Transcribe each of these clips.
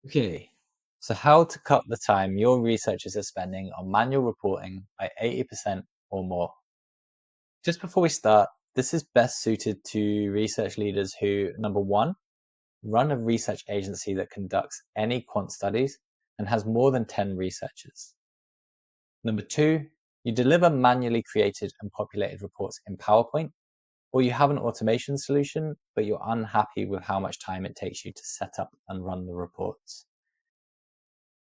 Okay, so how to cut the time your researchers are spending on manual reporting by 80% or more. Just before we start, this is best suited to research leaders who, number one, run a research agency that conducts any quant studies and has more than 10 researchers. Number two, you deliver manually created and populated reports in PowerPoint, or you have an automation solution, but you're unhappy with how much time it takes you to set up and run the reports.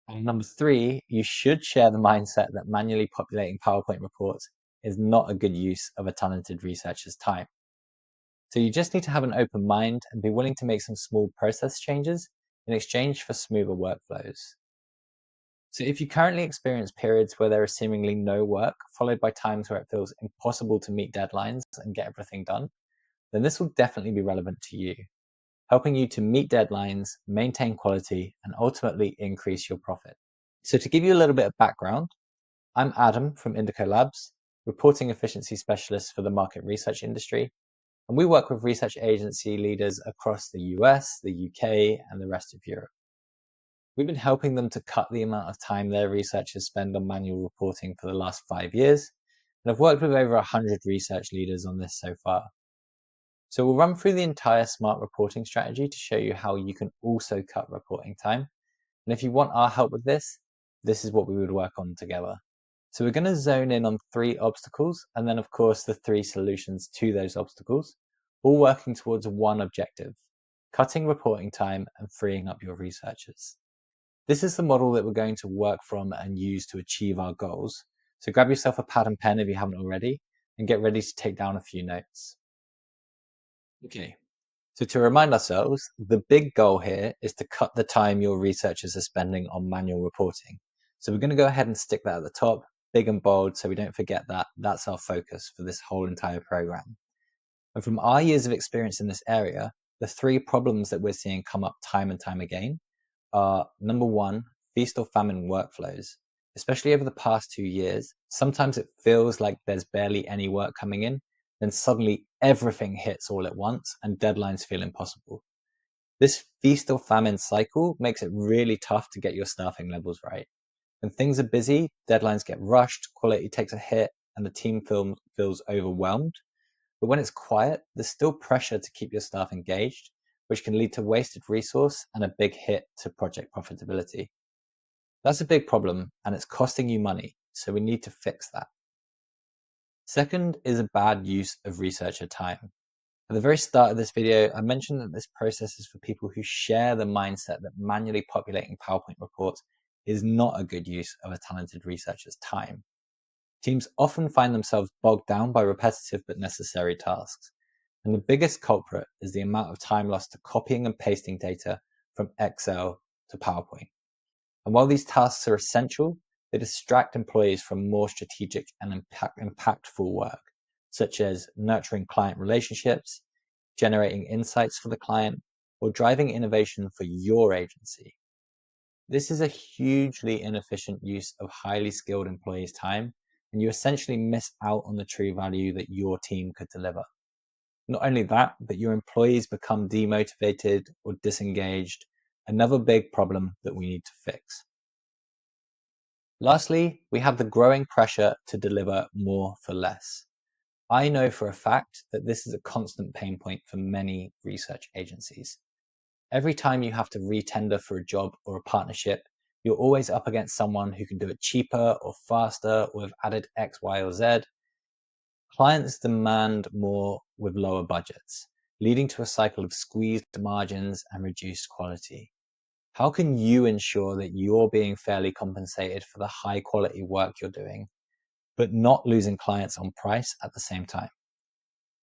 And number three, you should share the mindset that manually populating PowerPoint reports is not a good use of a talented researcher's time. So you just need to have an open mind and be willing to make some small process changes in exchange for smoother workflows. So if you currently experience periods where there is seemingly no work, followed by times where it feels impossible to meet deadlines and get everything done, then this will definitely be relevant to you, helping you to meet deadlines, maintain quality, and ultimately increase your profit. So to give you a little bit of background, I'm Adam from Indico Labs, reporting efficiency specialist for the market research industry, and we work with research agency leaders across the US, the UK, and the rest of Europe. We've been helping them to cut the amount of time their researchers spend on manual reporting for the last 5 years, and I've worked with over 100 research leaders on this so far. So we'll run through the entire smart reporting strategy to show you how you can also cut reporting time. And if you want our help with this, this is what we would work on together. So we're going to zone in on 3 obstacles, and then of course the 3 solutions to those obstacles, all working towards one objective: cutting reporting time and freeing up your researchers. This is the model that we're going to work from and use to achieve our goals. So grab yourself a pad and pen if you haven't already, and get ready to take down a few notes. Okay, so to remind ourselves, the big goal here is to cut the time your researchers are spending on manual reporting. So we're going to go ahead and stick that at the top, big and bold, so we don't forget that. That's our focus for this whole entire program. And from our years of experience in this area, the 3 problems that we're seeing come up time and time again are, number one, feast-or-famine workflows. Especially over the past 2 years, sometimes it feels like there's barely any work coming in, then suddenly everything hits all at once and deadlines feel impossible. This feast or famine cycle makes it really tough to get your staffing levels right. When things are busy, deadlines get rushed, quality takes a hit, and the team feels overwhelmed. But when it's quiet, there's still pressure to keep your staff engaged, which can lead to wasted resource and a big hit to project profitability. That's a big problem, and it's costing you money, so we need to fix that. Second is a bad use of researcher time. At the very start of this video, I mentioned that this process is for people who share the mindset that manually populating PowerPoint reports is not a good use of a talented researcher's time. Teams often find themselves bogged down by repetitive but necessary tasks, and the biggest culprit is the amount of time lost to copying and pasting data from Excel to PowerPoint. And while these tasks are essential, they distract employees from more strategic and impactful work, such as nurturing client relationships, generating insights for the client, or driving innovation for your agency. This is a hugely inefficient use of highly skilled employees' time, and you essentially miss out on the true value that your team could deliver. Not only that, but your employees become demotivated or disengaged, another big problem that we need to fix. Lastly, we have the growing pressure to deliver more for less. I know for a fact that this is a constant pain point for many research agencies. Every time you have to re-tender for a job or a partnership, you're always up against someone who can do it cheaper or faster or have added X, Y, or Z. Clients demand more with lower budgets, leading to a cycle of squeezed margins and reduced quality. How can you ensure that you're being fairly compensated for the high quality work you're doing, but not losing clients on price at the same time?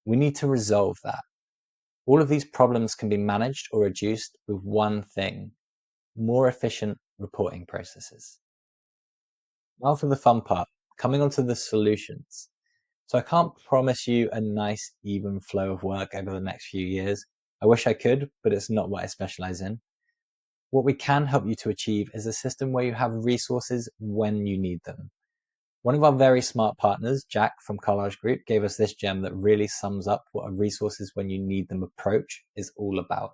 We need to resolve that. All of these problems can be managed or reduced with one thing: more efficient reporting processes. Now for the fun part, coming on to the solutions. So I can't promise you a nice, even flow of work over the next few years. I wish I could, but it's not what I specialize in. What we can help you to achieve is a system where you have resources when you need them. One of our very smart partners, Jack from Carlage Group, gave us this gem that really sums up what a resources when you need them approach is all about.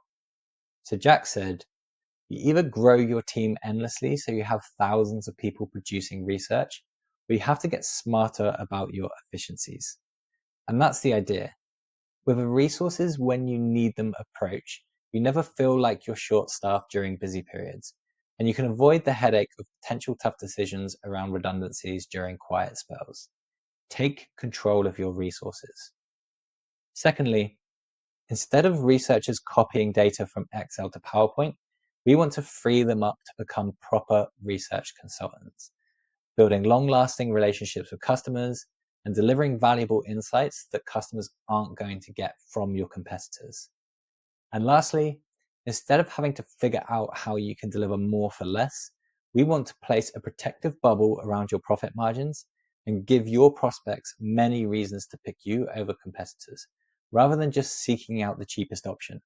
So Jack said, You either grow your team endlessly so you have thousands of people producing research, or you have to get smarter about your efficiencies. And that's the idea. With a resources when you need them approach, you never feel like you're short-staffed during busy periods, and you can avoid the headache of potential tough decisions around redundancies during quiet spells. Take control of your resources. Secondly, instead of researchers copying data from Excel to PowerPoint, we want to free them up to become proper research consultants, building long-lasting relationships with customers and delivering valuable insights that customers aren't going to get from your competitors. And lastly, instead of having to figure out how you can deliver more for less, we want to place a protective bubble around your profit margins and give your prospects many reasons to pick you over competitors, rather than just seeking out the cheapest option.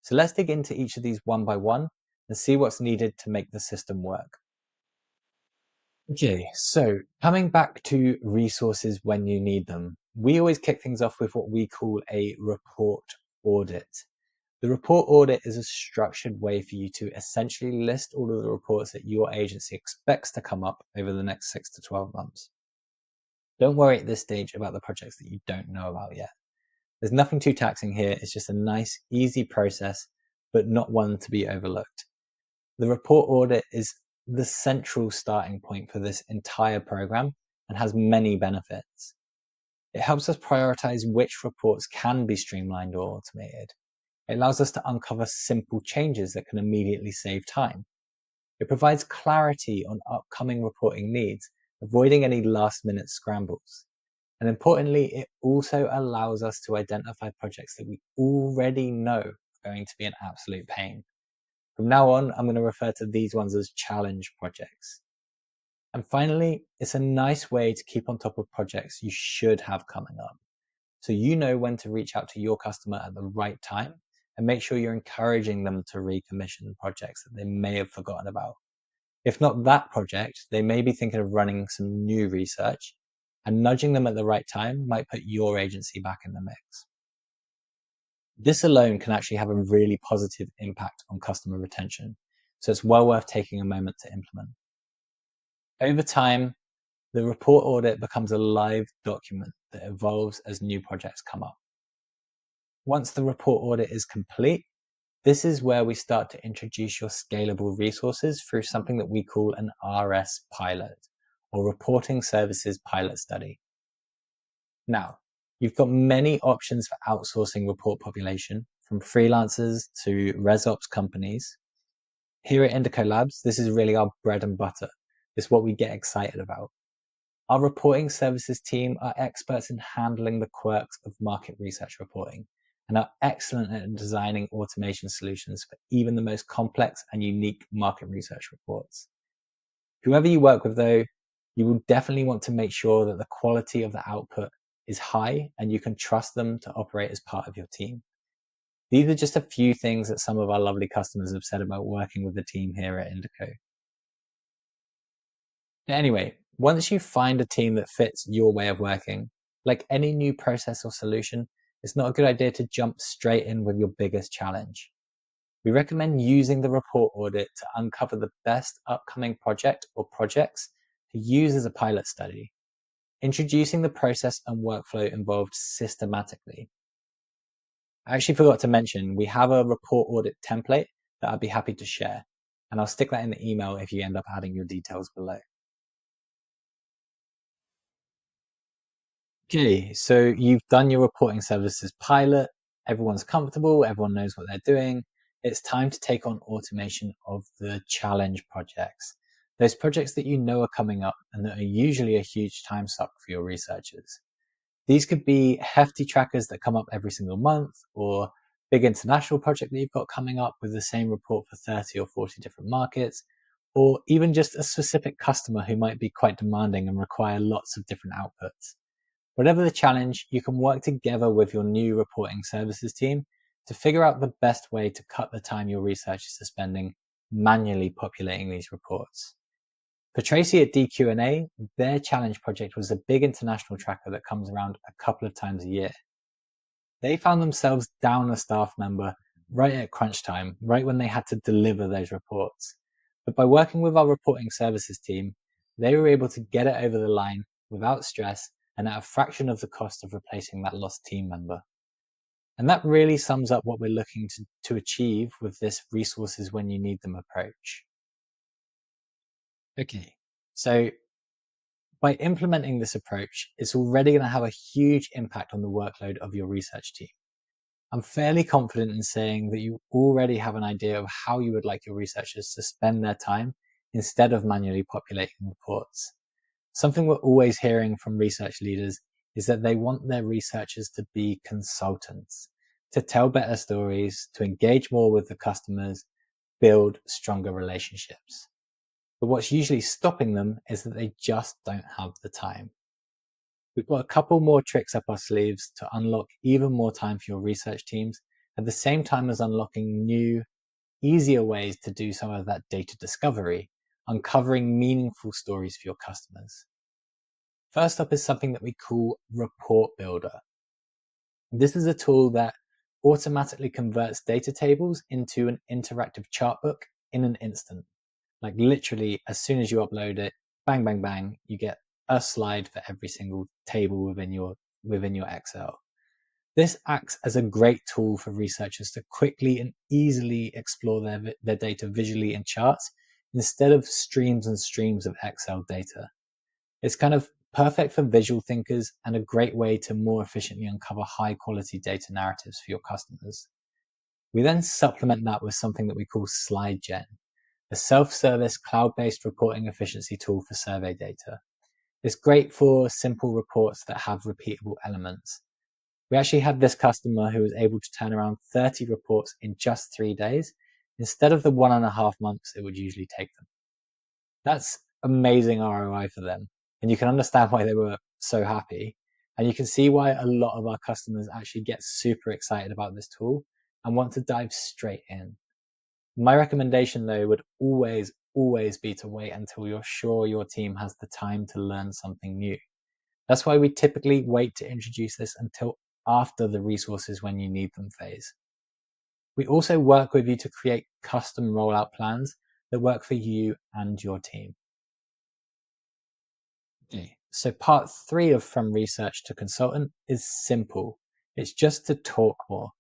So let's dig into each of these one by one and see what's needed to make the system work. Okay, so coming back to resources when you need them, we always kick things off with what we call a report audit. The report audit is a structured way for you to essentially list all of the reports that your agency expects to come up over the next 6 to 12 months. Don't worry at this stage about the projects that you don't know about yet. There's nothing too taxing here. It's just a nice, easy process, but not one to be overlooked. The report audit is the central starting point for this entire program and has many benefits. It helps us prioritize which reports can be streamlined or automated. It allows us to uncover simple changes that can immediately save time. It provides clarity on upcoming reporting needs, avoiding any last-minute scrambles. And importantly, it also allows us to identify projects that we already know are going to be an absolute pain. From now on, I'm going to refer to these ones as challenge projects. And finally, it's a nice way to keep on top of projects you should have coming up, so you know when to reach out to your customer at the right time and make sure you're encouraging them to recommission projects that they may have forgotten about. If not that project, they may be thinking of running some new research, and nudging them at the right time might put your agency back in the mix. This alone can actually have a really positive impact on customer retention, so it's well worth taking a moment to implement. Over time, the report audit becomes a live document that evolves as new projects come up. Once the report audit is complete, this is where we start to introduce your scalable resources through something that we call an RS pilot, or Reporting Services Pilot Study. Now, you've got many options for outsourcing report population, from freelancers to ResOps companies. Here at Indico Labs, this is really our bread and butter. It's what we get excited about. Our reporting services team are experts in handling the quirks of market research reporting and are excellent at designing automation solutions for even the most complex and unique market research reports. Whoever you work with, though, you will definitely want to make sure that the quality of the output is high and you can trust them to operate as part of your team. These are just a few things that some of our lovely customers have said about working with the team here at Indico. Anyway, once you find a team that fits your way of working, like any new process or solution, it's not a good idea to jump straight in with your biggest challenge. We recommend using the report audit to uncover the best upcoming project or projects to use as a pilot study, introducing the process and workflow involved systematically. I actually forgot to mention, we have a report audit template that I'd be happy to share, and I'll stick that in the email if you end up adding your details below. Okay, so you've done your reporting services pilot, everyone's comfortable, everyone knows what they're doing. It's time to take on automation of the challenge projects. Those projects that you know are coming up and that are usually a huge time suck for your researchers. These could be hefty trackers that come up every single month, or big international project that you've got coming up with the same report for 30 or 40 different markets, or even just a specific customer who might be quite demanding and require lots of different outputs. Whatever the challenge, you can work together with your new reporting services team to figure out the best way to cut the time your researchers are spending manually populating these reports. For Tracy at DQ&A, their challenge project was a big international tracker that comes around a couple of times a year. They found themselves down a staff member right at crunch time, right when they had to deliver those reports. But by working with our reporting services team, they were able to get it over the line without stress and at a fraction of the cost of replacing that lost team member. And that really sums up what we're looking to achieve with this resources when you need them approach. Okay, so by implementing this approach, it's already going to have a huge impact on the workload of your research team. I'm fairly confident in saying that you already have an idea of how you would like your researchers to spend their time instead of manually populating reports. Something we're always hearing from research leaders is that they want their researchers to be consultants, to tell better stories, to engage more with the customers, build stronger relationships. But what's usually stopping them is that they just don't have the time. We've got a couple more tricks up our sleeves to unlock even more time for your research teams, at the same time as unlocking new, easier ways to do some of that data discovery, uncovering meaningful stories for your customers. First up is something that we call Report Builder. This is a tool that automatically converts data tables into an interactive chart book in an instant. Like literally, as soon as you upload it, bang, bang, bang, you get a slide for every single table within your Excel. This acts as a great tool for researchers to quickly and easily explore their data visually in charts instead of streams and streams of Excel data. It's kind of perfect for visual thinkers and a great way to more efficiently uncover high quality data narratives for your customers. We then supplement that with something that we call SlideGen, a self-service cloud-based reporting efficiency tool for survey data. It's great for simple reports that have repeatable elements. We actually had this customer who was able to turn around 30 reports in just 3 days instead of the 1.5 months it would usually take them. That's amazing ROI for them. And you can understand why they were so happy. And you can see why a lot of our customers actually get super excited about this tool and want to dive straight in. My recommendation though would always be to wait until you're sure your team has the time to learn something new. That's why we typically wait to introduce this until after the resources when you need them phase. We also work with you to create custom rollout plans that work for you and your team. Okay, so part 3 of From Research to Consultant is simple. It's just to talk more.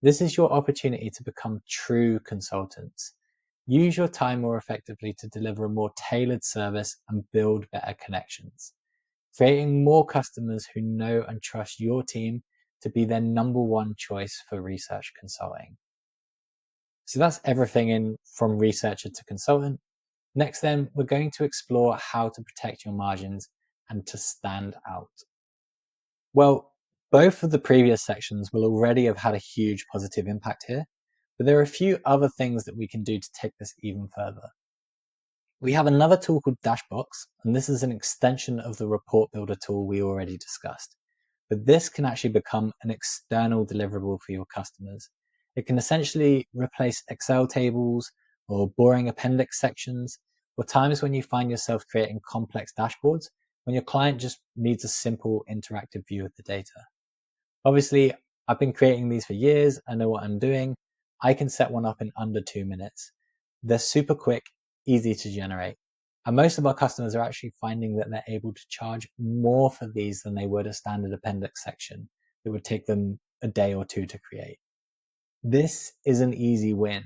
This is your opportunity to become true consultants. Use your time more effectively to deliver a more tailored service and build better connections. Creating more customers who know and trust your team to be their number one choice for research consulting. So that's everything in From Researcher to Consultant. Next then, we're going to explore how to protect your margins and to stand out. Well, both of the previous sections will already have had a huge positive impact here, but there are a few other things that we can do to take this even further. We have another tool called Dashbox, and this is an extension of the report builder tool we already discussed. But this can actually become an external deliverable for your customers. It can essentially replace Excel tables or boring appendix sections, or times when you find yourself creating complex dashboards when your client just needs a simple interactive view of the data. Obviously, I've been creating these for years. I know what I'm doing. I can set one up in under 2 minutes. They're super quick, easy to generate. And most of our customers are actually finding that they're able to charge more for these than they would a standard appendix section that would take them a day or two to create. This is an easy win.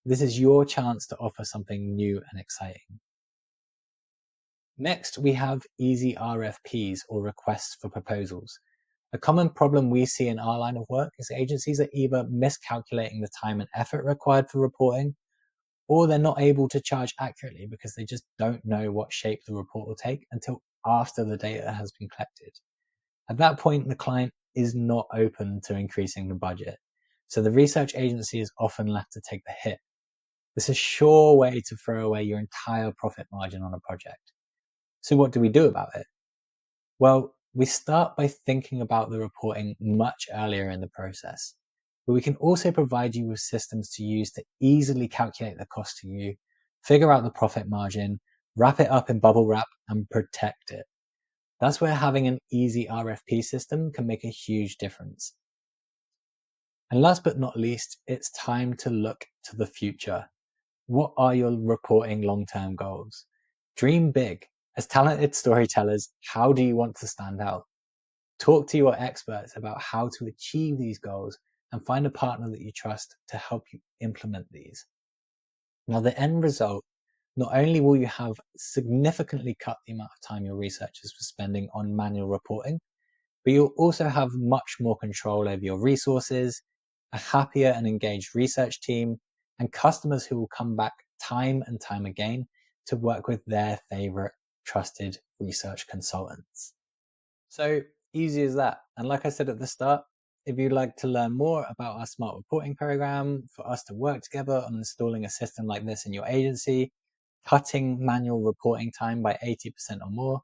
This is your chance to offer something new and exciting. Next, we have easy RFPs or requests for proposals. A common problem we see in our line of work is agencies are either miscalculating the time and effort required for reporting, or they're not able to charge accurately because they just don't know what shape the report will take until after the data has been collected. At that point, the client is not open to increasing the budget, so the research agency is often left to take the hit. This is a sure way to throw away your entire profit margin on a project. So what do we do about it? Well, we start by thinking about the reporting much earlier in the process, but we can also provide you with systems to use to easily calculate the cost to you, figure out the profit margin, wrap it up in bubble wrap, and protect it. That's where having an easy RFP system can make a huge difference. And last but not least, it's time to look to the future. What are your reporting long-term goals? Dream big. As talented storytellers, how do you want to stand out? Talk to your experts about how to achieve these goals and find a partner that you trust to help you implement these. Now, the end result, not only will you have significantly cut the amount of time your researchers were spending on manual reporting, but you'll also have much more control over your resources, a happier and engaged research team, and customers who will come back time and time again to work with their favorite trusted research consultants. So easy as that. And like I said at the start, if you'd like to learn more about our smart reporting program, for us to work together on installing a system like this in your agency, cutting manual reporting time by 80% or more,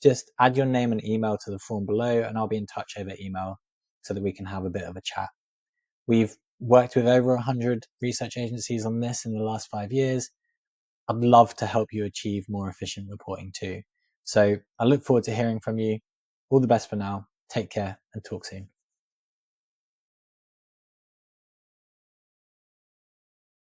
just add your name and email to the form below and I'll be in touch over email so that we can have a bit of a chat. We've worked with over 100 research agencies on this in the last 5 years. I'd love to help you achieve more efficient reporting too. So I look forward to hearing from you. All the best for now. Take care and talk soon.